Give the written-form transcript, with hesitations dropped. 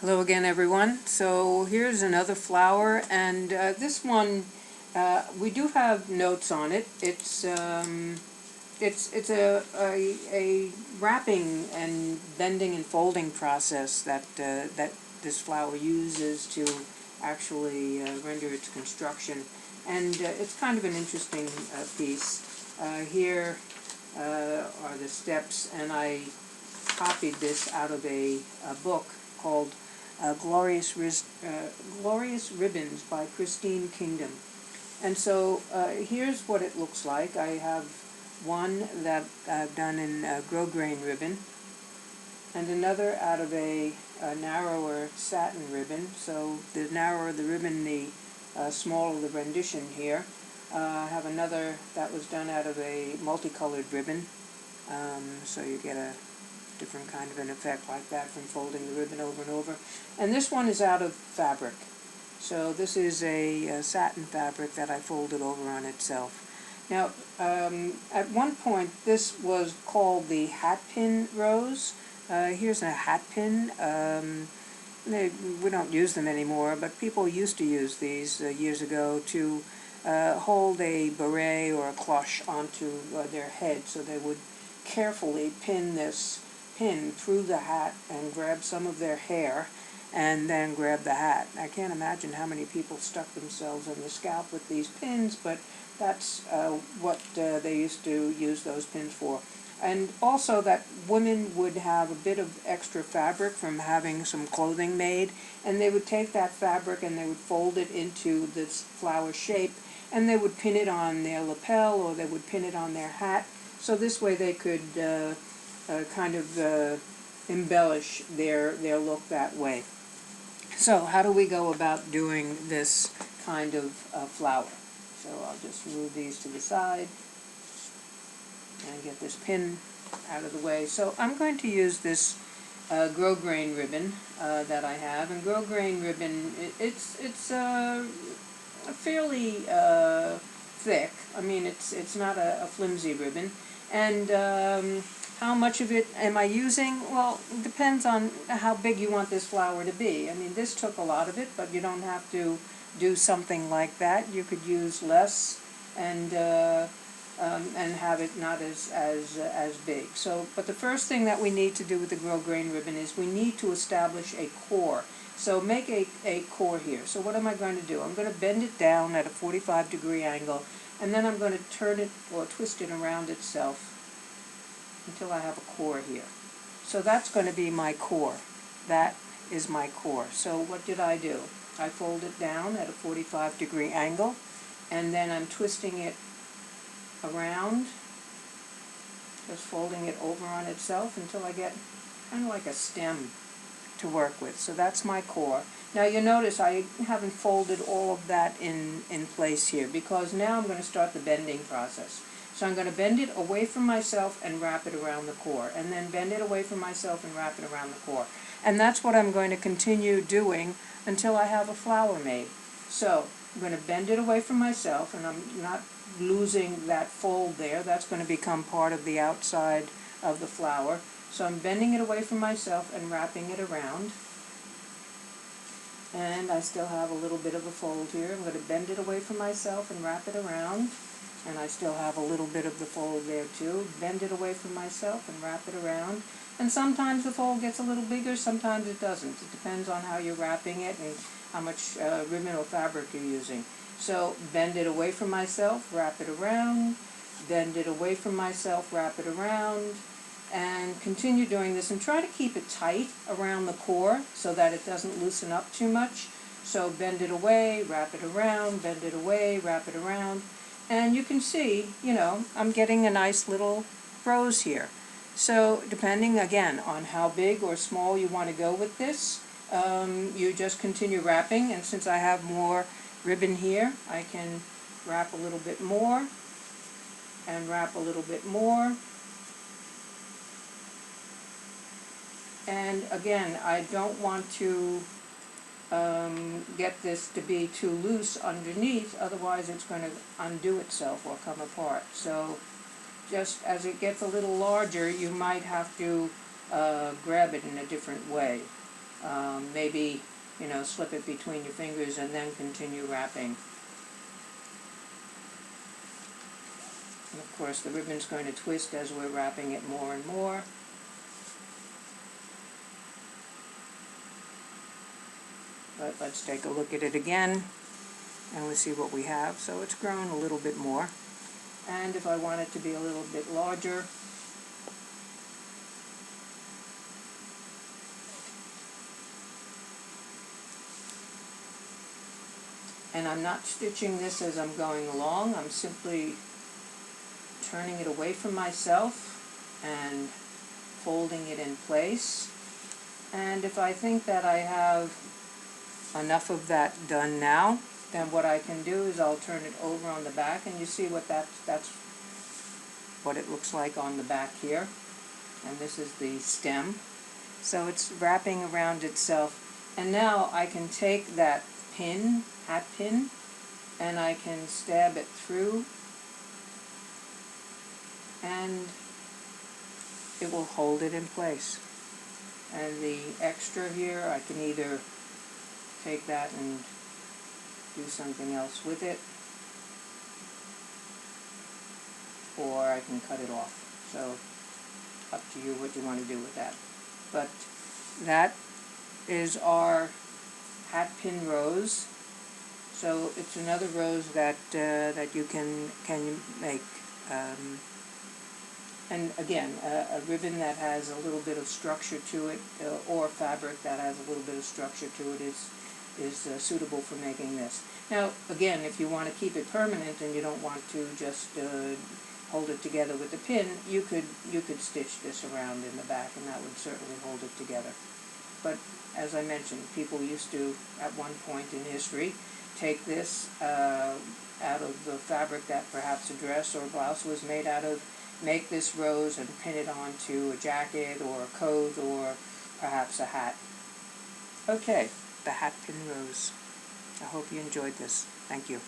Hello again, everyone. So here's another flower, and this one we do have notes on it. It's a wrapping and bending and folding process that this flower uses to actually render its construction, and it's kind of an interesting piece. Here are the steps, and I copied this out of a book called Glorious Ribbons by Christine Kingdom. And so here's what it looks like. I have one that I've done in grosgrain ribbon, and another out of a narrower satin ribbon. So the narrower the ribbon, the smaller the rendition here. I have another that was done out of a multicolored ribbon, so you get a different kind of an effect like that from folding the ribbon over and over. And this one is out of fabric. So this is a satin fabric that I folded over on itself. Now, at one point, this was called the hat pin rose. Here's a hat pin. We don't use them anymore, but people used to use these years ago to hold a beret or a cloche onto their head, so they would carefully pin this pin through the hat and grab some of their hair and then grab the hat. I can't imagine how many people stuck themselves in the scalp with these pins, but that's what they used to use those pins for. And also that women would have a bit of extra fabric from having some clothing made, and they would take that fabric and they would fold it into this flower shape, and they would pin it on their lapel or they would pin it on their hat. So this way they could kind of embellish their look that way. So how do we go about doing this kind of flower? So I'll just move these to the side and get this pin out of the way. So I'm going to use this grosgrain ribbon that I have, and grosgrain ribbon, it's fairly thick. I mean, it's not a flimsy ribbon, and how much of it am I using? Well, it depends on how big you want this flower to be. I mean, this took a lot of it, but you don't have to do something like that. You could use less and have it not as big. So, but the first thing that we need to do with the grosgrain ribbon is we need to establish a core. So make a core here. So what am I going to do? I'm going to bend it down at a 45-degree angle, and then I'm going to turn it or twist it around itself until I have a core here. So that's going to be my core. That is my core. So what did I do? I fold it down at a 45-degree angle, and then I'm twisting it around, just folding it over on itself until I get kind of like a stem to work with. So that's my core. Now you notice I haven't folded all of that in place here, because now I'm going to start the bending process. So I'm going to bend it away from myself and wrap it around the core, and then bend it away from myself and wrap it around the core. And that's what I'm going to continue doing until I have a flower made. So I'm going to bend it away from myself, and I'm not losing that fold there. That's going to become part of the outside of the flower. So I'm bending it away from myself and wrapping it around. And I still have a little bit of a fold here. I'm going to bend it away from myself and wrap it around. And I still have a little bit of the fold there too. Bend it away from myself and wrap it around. And sometimes the fold gets a little bigger, sometimes it doesn't. It depends on how you're wrapping it and how much ribbon or fabric you're using. So bend it away from myself, wrap it around, bend it away from myself, wrap it around, and continue doing this, and try to keep it tight around the core so that it doesn't loosen up too much. So bend it away, wrap it around, bend it away, wrap it around. And you can see, I'm getting a nice little rose here. So depending, again, on how big or small you want to go with this, you just continue wrapping. And since I have more ribbon here, I can wrap a little bit more and wrap a little bit more. And again, I don't want to get this to be too loose underneath, otherwise it's going to undo itself or come apart. So just as it gets a little larger, you might have to grab it in a different way. maybe, slip it between your fingers and then continue wrapping. And of course the ribbon's going to twist as we're wrapping it more and more. But let's take a look at it again and we'll see what we have. So it's grown a little bit more. And if I want it to be a little bit larger, and I'm not stitching this as I'm going along, I'm simply turning it away from myself and folding it in place. And if I think that I have enough of that done now, then what I can do is I'll turn it over on the back, and you see what that's what it looks like on the back here. And this is the stem. So it's wrapping around itself. And now I can take that pin, hat pin, and I can stab it through, and it will hold it in place. And the extra here, I can either take that and do something else with it, or I can cut it off. So up to you what you want to do with that. But that is our hat pin rose. So it's another rose that that you can make. And again, a ribbon that has a little bit of structure to it, or fabric that has a little bit of structure to it, is suitable for making this. Now, again, if you want to keep it permanent and you don't want to just hold it together with the pin, you could stitch this around in the back, and that would certainly hold it together. But as I mentioned, people used to, at one point in history, take this out of the fabric that perhaps a dress or a blouse was made out of, make this rose and pin it onto a jacket or a coat or perhaps a hat. Okay, the hat pin rose. I hope you enjoyed this. Thank you.